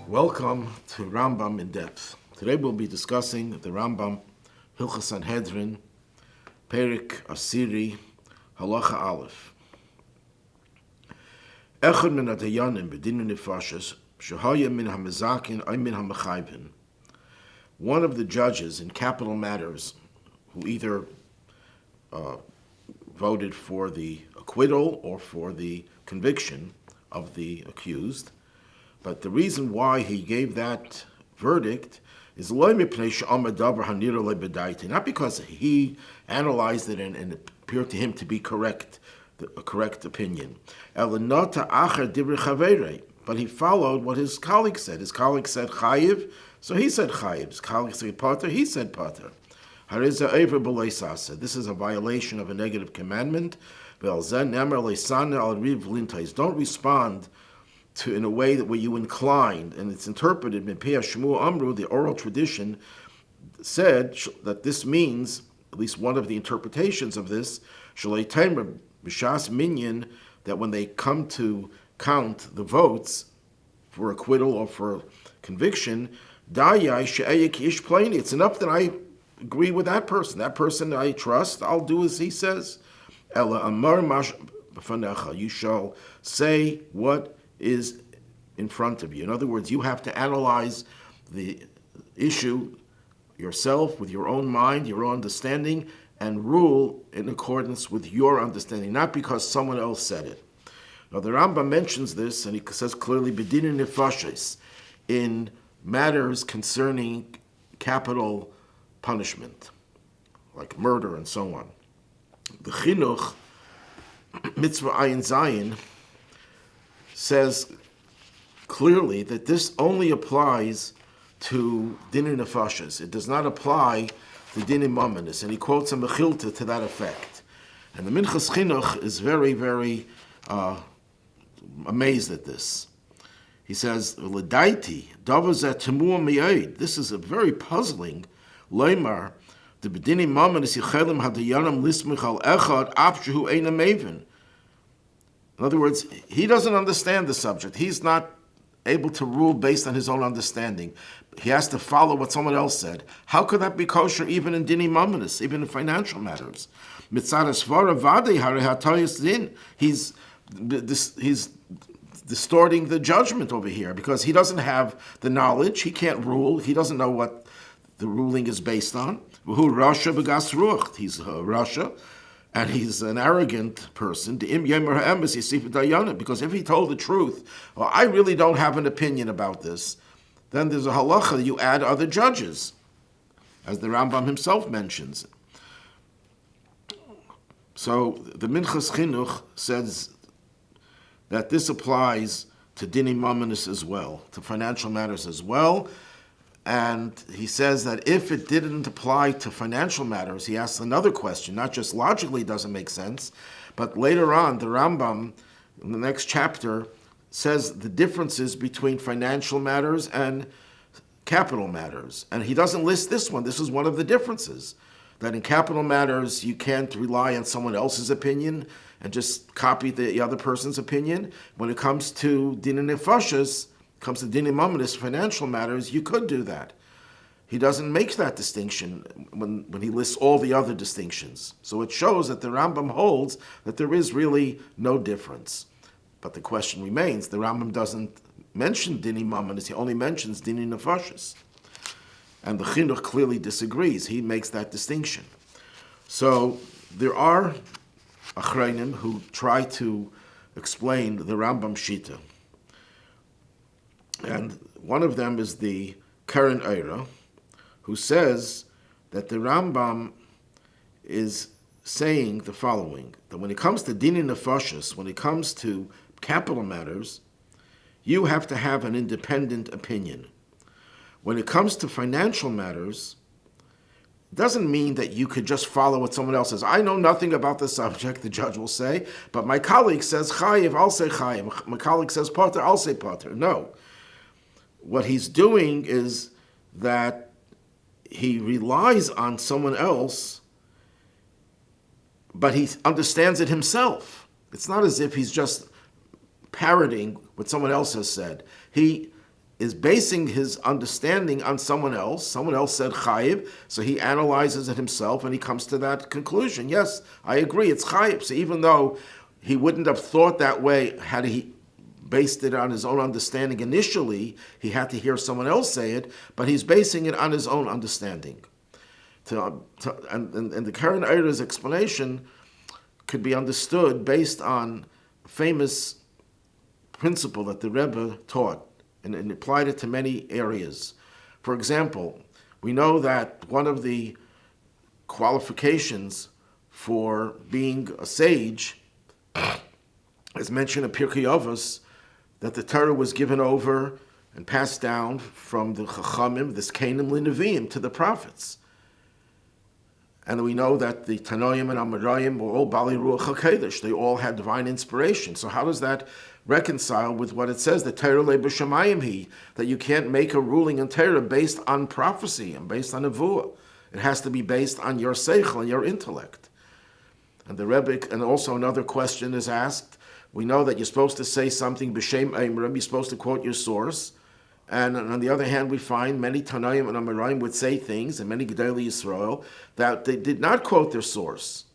Welcome to Rambam in Depth. Today we'll be discussing the Rambam, Hilchos Sanhedrin, Perik Asiri, Halacha Aleph. Echad min hadayanim b'dinei nefashos shehaya min hamezakin ay min hamechayvin. One of the judges in capital matters who either voted for the acquittal or for the conviction of the accused. But the reason why he gave that verdict is not because he analyzed it and it appeared to him to be correct, a correct opinion. But he followed what his colleague said. His colleague said chayiv, so he said chayiv. His colleague said pater, he said pater. This is a violation of a negative commandment. Don't respond to in a way that where you inclined, and it's interpreted the oral tradition said that this means, at least one of the interpretations of this, minyan, that when they come to count the votes for acquittal or for conviction, it's enough that I agree with that person I trust, I'll do as he says. You shall say what is in front of you. In other words, you have to analyze the issue yourself with your own mind, your own understanding, and rule in accordance with your understanding, not because someone else said it. Now the Rambam mentions this, and he says clearly, b'dinei nefashos, in matters concerning capital punishment, like murder and so on. The Chinuch, Mitzvah Ayin Zayin, says clearly that this only applies to dinei nefashos. It does not apply to dinei mamanis, and he quotes a mechilta to that effect. And the Minchas Chinuch is very, very amazed at this. He says, "L'daiti davaza temur miyad." This is a very puzzling leimar. The b'dinei mamanis yichelim hadayanam lismich al echad apshehu eina maven. In other words, he doesn't understand the subject. He's not able to rule based on his own understanding. He has to follow what someone else said. How could that be kosher even in dinei mamanis, even in financial matters? He's distorting the judgment over here because he doesn't have the knowledge. He can't rule. He doesn't know what the ruling is based on. He's Russia. And he's an arrogant person, because if he told the truth, well, I really don't have an opinion about this, then there's a halacha, you add other judges, as the Rambam himself mentions. So the Minchas Chinuch says that this applies to dinei mamanis as well, to financial matters as well. And he says that if it didn't apply to financial matters, he asks another question, not just logically doesn't make sense, but later on, the Rambam, in the next chapter, says the differences between financial matters and capital matters. And he doesn't list this one. This is one of the differences, that in capital matters, you can't rely on someone else's opinion and just copy the other person's opinion. When it comes to dinei nefashos, comes to dinei mamanis, financial matters, you could do that. He doesn't make that distinction when he lists all the other distinctions. So it shows that the Rambam holds that there is really no difference. But the question remains, the Rambam doesn't mention dinei mamanis, he only mentions dinei nefashos. And the Chinuch clearly disagrees. He makes that distinction. So there are achreinim who try to explain the Rambam Shita. And one of them is the Keren Eira, who says that the Rambam is saying the following, that when it comes to dinei nefashos, when it comes to capital matters, you have to have an independent opinion. When it comes to financial matters, it doesn't mean that you could just follow what someone else says. I know nothing about the subject, the judge will say, but my colleague says chayiv, I'll say chayiv. My colleague says pater, I'll say pater. No. What he's doing is that he relies on someone else but he understands it himself. It's not as if he's just parroting what someone else has said. He is basing his understanding on someone else. Someone else said chayiv, so he analyzes it himself and he comes to that conclusion. Yes, I agree, it's chayiv. So even though he wouldn't have thought that way had he based it on his own understanding initially, he had to hear someone else say it, but he's basing it on his own understanding. And the Karen Eira's explanation could be understood based on a famous principle that the Rebbe taught and applied it to many areas. For example, we know that one of the qualifications for being a sage is mentioned in Pirkei Avos, that the Torah was given over and passed down from the Chachamim, the Zkenim L'Neviim, to the prophets. And we know that the Tanoim and Amoraim were all Bali Ruach HaKodesh. They all had divine inspiration. So how does that reconcile with what it says, that Torah le b'shamayim hi, that you can't make a ruling in Torah based on prophecy and based on nevuah? It has to be based on your seichel and your intellect. And the Rebbe, and also another question is asked. We know that you're supposed to say something b'shem Eimrim, you're supposed to quote your source. And on the other hand, we find many Tanaim and Amoraim would say things, and many Gedolei Yisrael, that they did not quote their source.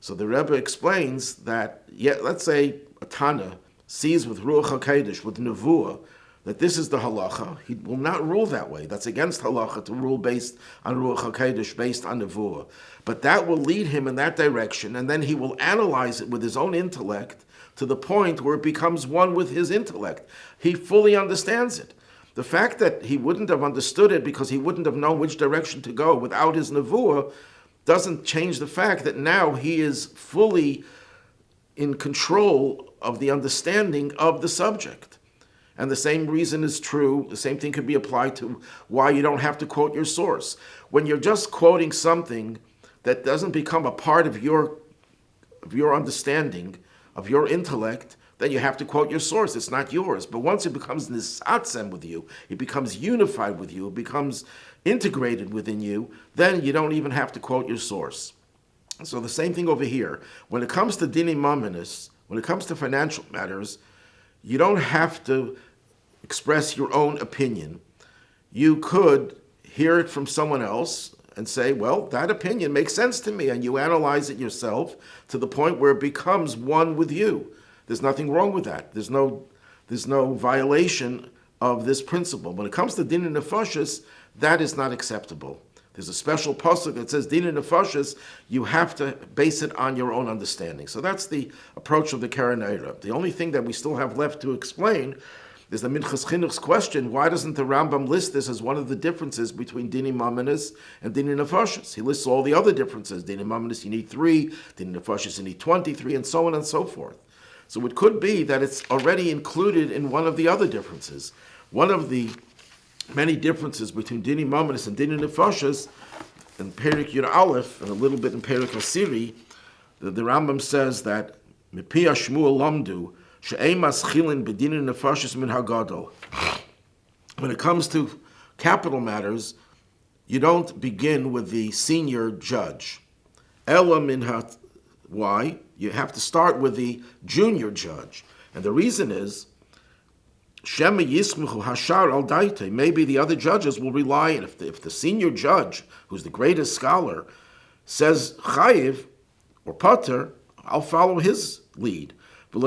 So the Rebbe explains that, let's say a Tana sees with Ruach HaKodesh, with Nevuah, that this is the halacha, he will not rule that way. That's against halacha to rule based on Ruach HaKodesh, based on Nevuah. But that will lead him in that direction, and then he will analyze it with his own intellect to the point where it becomes one with his intellect. He fully understands it. The fact that he wouldn't have understood it because he wouldn't have known which direction to go without his nevuah doesn't change the fact that now he is fully in control of the understanding of the subject. And the same reason is true, the same thing could be applied to why you don't have to quote your source. When you're just quoting something that doesn't become a part of your understanding, of your intellect, then you have to quote your source. It's not yours. But once it becomes nisatzem with you, it becomes unified with you, it becomes integrated within you, then you don't even have to quote your source. So the same thing over here. When it comes to dini mamanis, when it comes to financial matters, you don't have to express your own opinion. You could hear it from someone else and say, well, that opinion makes sense to me, and you analyze it yourself to the point where it becomes one with you. There's nothing wrong with that. There's no violation of this principle. When it comes to din nefashis, that is not acceptable. There's a special pasuk that says din nefashis, you have to base it on your own understanding. So that's the approach of the Karen Eira. The only thing that we still have left to explain is the Minchas Chinuch's question, why doesn't the Rambam list this as one of the differences between dini mamanis and dini nefashis? He lists all the other differences. Dini mamanis, you need 3, dini nefashis, you need 23, and so on and so forth. So it could be that it's already included in one of the other differences. One of the many differences between dini mamanis and dini nefashis, in Perik Yud Aleph, and a little bit in Perik Asiri, the Rambam says that Mipi Shmuel Lamdu, when it comes to capital matters, you don't begin with the senior judge. Why? You have to start with the junior judge. And the reason is, maybe the other judges will rely, and if the senior judge, who's the greatest scholar, says chayiv or pater, I'll follow his lead. I'm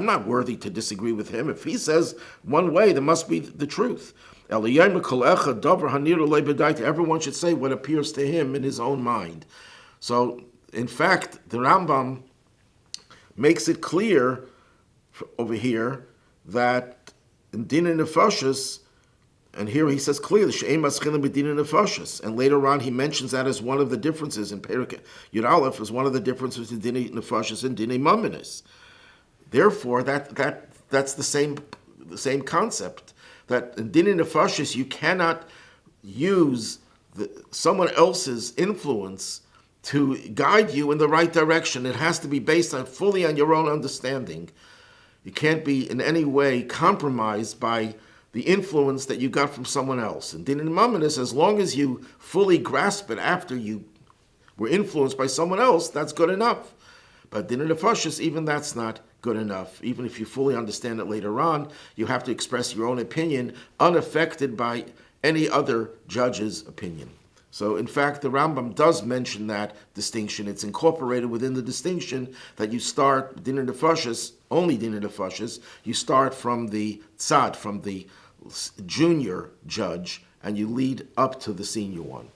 not worthy to disagree with him. If he says one way, there must be the truth. Everyone should say what appears to him in his own mind. So, in fact, the Rambam makes it clear over here that in din nefashis, and here he says clearly, and later on he mentions that as one of the differences in Perik Yud Aleph, as one of the differences in dini nefashis and dini mamanis. Therefore, that's the same concept. That in dini nefashis you cannot use someone else's influence to guide you in the right direction. It has to be based fully on your own understanding. You can't be in any way compromised by the influence that you got from someone else. And din mamanis, as long as you fully grasp it after you were influenced by someone else, that's good enough. But din nefashos, even that's not good enough. Even if you fully understand it later on, you have to express your own opinion unaffected by any other judge's opinion. So, in fact, the Rambam does mention that distinction. It's incorporated within the distinction that you start din nefashos, only din nefashos, you start from the tzad, from the junior judge, and you lead up to the senior one.